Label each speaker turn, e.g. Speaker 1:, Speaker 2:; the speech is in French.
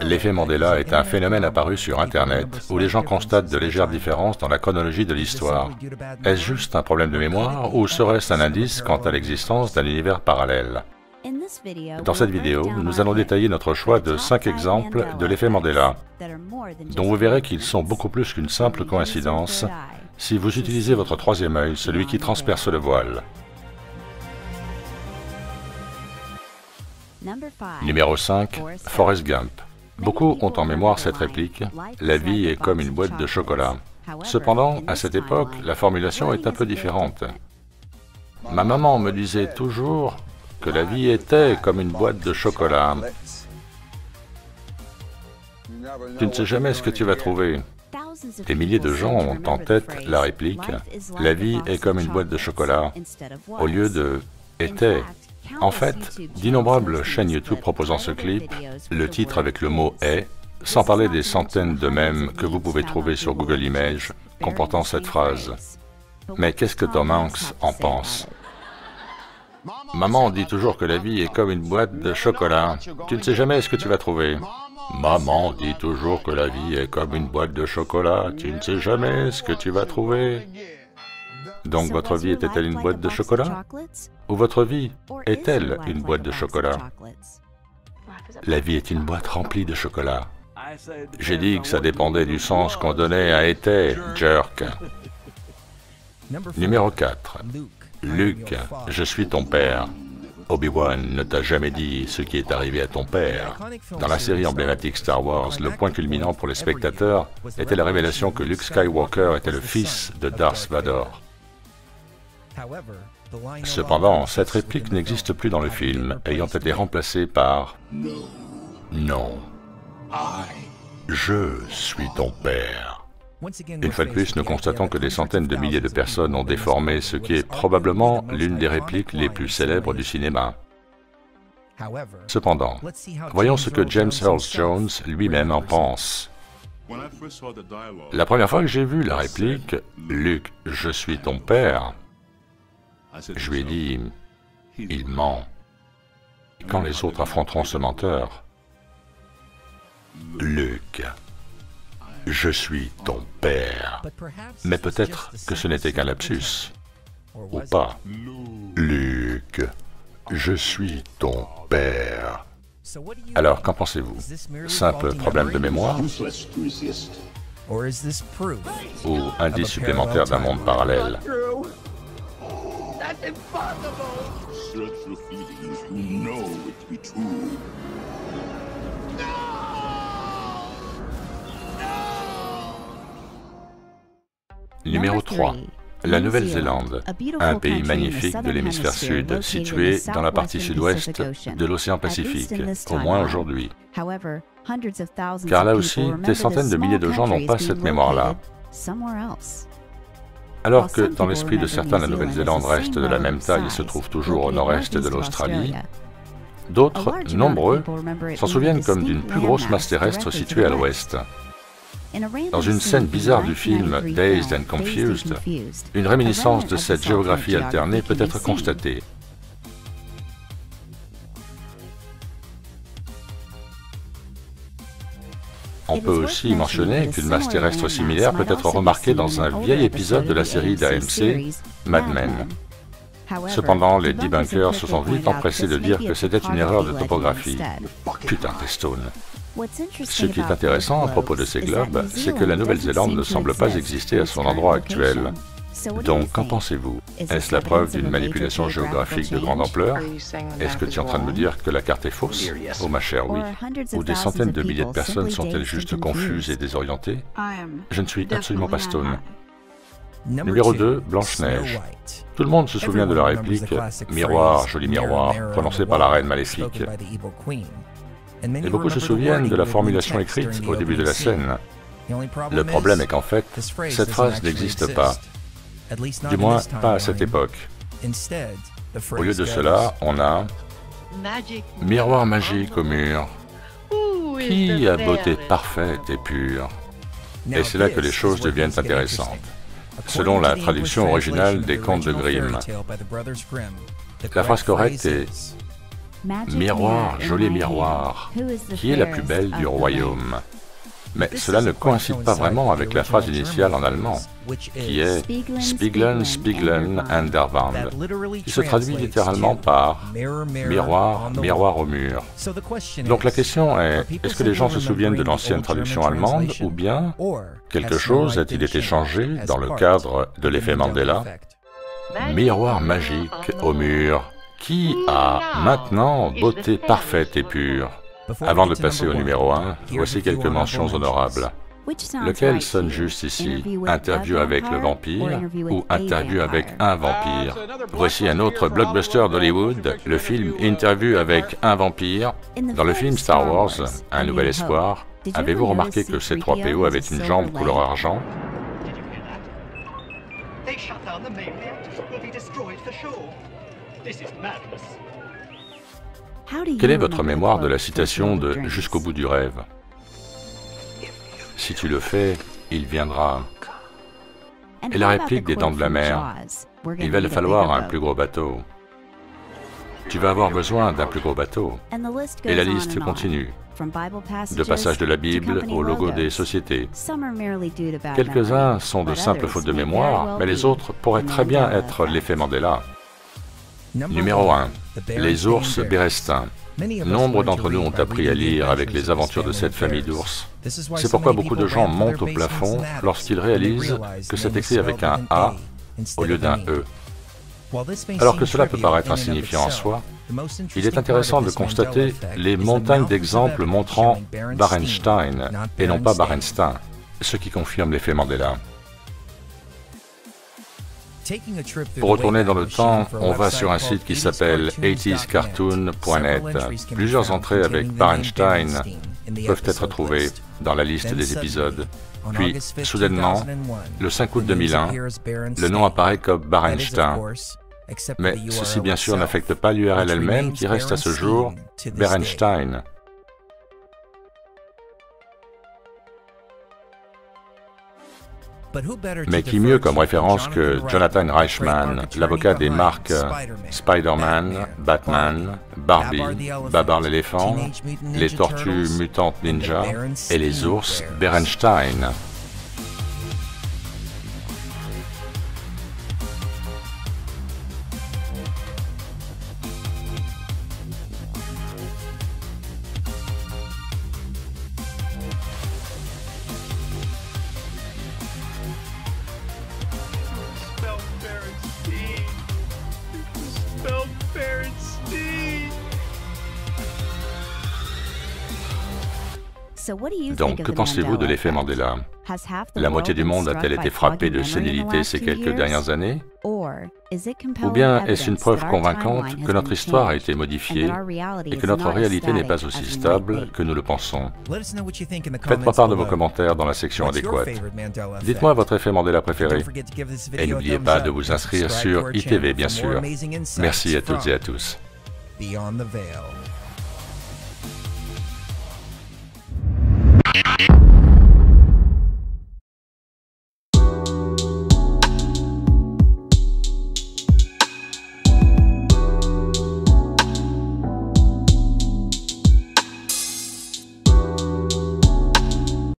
Speaker 1: L'effet Mandela est un phénomène apparu sur Internet où les gens constatent de légères différences dans la chronologie de l'histoire. Est-ce juste un problème de mémoire ou serait-ce un indice quant à l'existence d'un univers parallèle? Dans cette vidéo, nous allons détailler notre choix de 5 exemples de l'effet Mandela, dont vous verrez qu'ils sont beaucoup plus qu'une simple coïncidence si vous utilisez votre troisième œil, celui qui transperce le voile. Numéro 5, Forrest Gump. Beaucoup ont en mémoire cette réplique « La vie est comme une boîte de chocolat ». Cependant, à cette époque, la formulation est un peu différente. Ma maman me disait toujours que la vie était comme une boîte de chocolat. Tu ne sais jamais ce que tu vas trouver. Des milliers de gens ont en tête la réplique « La vie est comme une boîte de chocolat » au lieu de « était ». En fait, d'innombrables chaînes YouTube proposant ce clip, le titre avec le mot « est », sans parler des centaines de mèmes que vous pouvez trouver sur Google Images comportant cette phrase. Mais qu'est-ce que Tom Hanks en pense? Maman dit toujours que la vie est comme une boîte de chocolat. Tu ne sais jamais ce que tu vas trouver. Maman dit toujours que la vie est comme une boîte de chocolat. Tu ne sais jamais ce que tu vas trouver. Donc votre vie était-elle une boîte de chocolat? Ou votre vie est-elle une boîte de chocolat? La vie est une boîte remplie de chocolat. J'ai dit que ça dépendait du sens qu'on donnait à « était », jerk. Numéro 4. Luke, je suis ton père. Obi-Wan ne t'a jamais dit ce qui est arrivé à ton père. Dans la série emblématique Star Wars, le point culminant pour les spectateurs était la révélation que Luke Skywalker était le fils de Darth Vader. Cependant, cette réplique n'existe plus dans le film, ayant été remplacée par « Non, je suis ton père ». Une fois de plus, nous constatons que des centaines de milliers de personnes ont déformé ce qui est probablement l'une des répliques les plus célèbres du cinéma. Cependant, voyons ce que James Earl Jones lui-même en pense. La première fois que j'ai vu la réplique « Luke, je suis ton père », je lui ai dit « Il ment ». Quand les autres affronteront ce menteur, « Luke, je suis ton père ». Mais peut-être que ce n'était qu'un lapsus, ou pas. « Luke, je suis ton père ». Alors, qu'en pensez-vous? Simple problème de mémoire? Ou indice supplémentaire d'un monde parallèle? Numéro 3. La Nouvelle-Zélande, un pays magnifique de l'hémisphère sud, situé dans la partie sud-ouest de l'océan Pacifique, au moins aujourd'hui. Car là aussi, des centaines de milliers de gens n'ont pas cette mémoire-là. Alors que dans l'esprit de certains, la Nouvelle-Zélande reste de la même taille et se trouve toujours au nord-est de l'Australie, d'autres, nombreux, s'en souviennent comme d'une plus grosse masse terrestre située à l'ouest. Dans une scène bizarre du film Dazed and Confused, une réminiscence de cette géographie alternée peut être constatée. On peut aussi mentionner qu'une masse terrestre similaire peut être remarquée dans un vieil épisode de la série d'AMC, Mad Men. Cependant, les debunkers se sont vite empressés de dire que c'était une erreur de topographie. Putain, Stone. Ce qui est intéressant à propos de ces globes, c'est que la Nouvelle-Zélande ne semble pas exister à son endroit actuel. Donc, qu'en pensez-vous? Est-ce la preuve d'une manipulation géographique de grande ampleur? Est-ce que tu es en train de me dire que la carte est fausse? Oh ma chère, oui. Ou des centaines de milliers de personnes sont-elles juste confuses et désorientées? Je ne suis absolument pas Stone. Numéro 2, Blanche-Neige. Tout le monde se souvient de la réplique « Miroir, joli miroir » prononcée par la reine maléfique. Et beaucoup se souviennent de la formulation écrite au début de la scène. Le problème est qu'en fait, cette phrase n'existe pas. Du moins, pas à cette époque. Au lieu de cela, on a « Miroir magique au mur, qui a beauté parfaite et pure ?» Et c'est là que les choses deviennent intéressantes. Selon la traduction originale des contes de Grimm, la phrase correcte est « Miroir, joli miroir, qui est la plus belle du royaume? Mais cela ne coïncide pas vraiment avec la phrase initiale en allemand, qui est Spiegeln, Spiegeln an der Wand, qui se traduit littéralement par miroir, miroir au mur. Donc la question est, est-ce que les gens se souviennent de l'ancienne traduction allemande, ou bien quelque chose a-t-il été changé dans le cadre de l'effet Mandela? Miroir magique au mur, qui a maintenant beauté parfaite et pure? Avant de passer au numéro 1, voici quelques mentions honorables. Lequel sonne juste ici? Interview avec le vampire ou interview avec un vampire? Voici un autre blockbuster d'Hollywood, le film Interview avec un vampire. Dans le film Star Wars, Un Nouvel Espoir, avez-vous remarqué que C-3PO avait une jambe couleur argent? Quelle est votre mémoire de la citation de « Jusqu'au bout du rêve » ? Si tu le fais, il viendra. Et la réplique des Dents de la Mer, il va te falloir un plus gros bateau. Tu vas avoir besoin d'un plus gros bateau. Et la liste continue. De passages de la Bible au logo des sociétés. Quelques-uns sont de simples fautes de mémoire, mais les autres pourraient très bien être l'effet Mandela. Numéro 1. Les ours Berestins. Nombre d'entre nous ont appris à lire avec les aventures de cette famille d'ours. C'est pourquoi beaucoup de gens montent au plafond lorsqu'ils réalisent que c'est écrit avec un A au lieu d'un E. Alors que cela peut paraître insignifiant en soi, il est intéressant de constater les montagnes d'exemples montrant Barenstein et non pas Barenstein, ce qui confirme l'effet Mandela. Pour retourner dans le temps, on va sur un site qui s'appelle 80scartoon.net. Plusieurs entrées avec Barenstein peuvent être trouvées dans la liste des épisodes. Puis, soudainement, le 5 août 2001, le nom apparaît comme Barenstein. Mais ceci bien sûr n'affecte pas l'URL elle-même qui reste à ce jour Berenstein. Mais qui mieux comme référence que Jonathan Reichman, l'avocat des marques Spider-Man, Batman, Barbie, Babar l'éléphant, les tortues mutantes ninja et les ours Berenstein. Donc, que pensez-vous de l'effet Mandela? La moitié du monde a-t-elle été frappée de sénilité ces quelques dernières années? Ou bien est-ce une preuve convaincante que notre histoire a été modifiée et que notre réalité n'est pas aussi stable que nous le pensons? Faites-moi part de vos commentaires dans la section adéquate. Dites-moi votre effet Mandela préféré. Et n'oubliez pas de vous inscrire sur ITV, bien sûr. Merci à toutes et à tous.
Speaker 2: Beyond the Veil.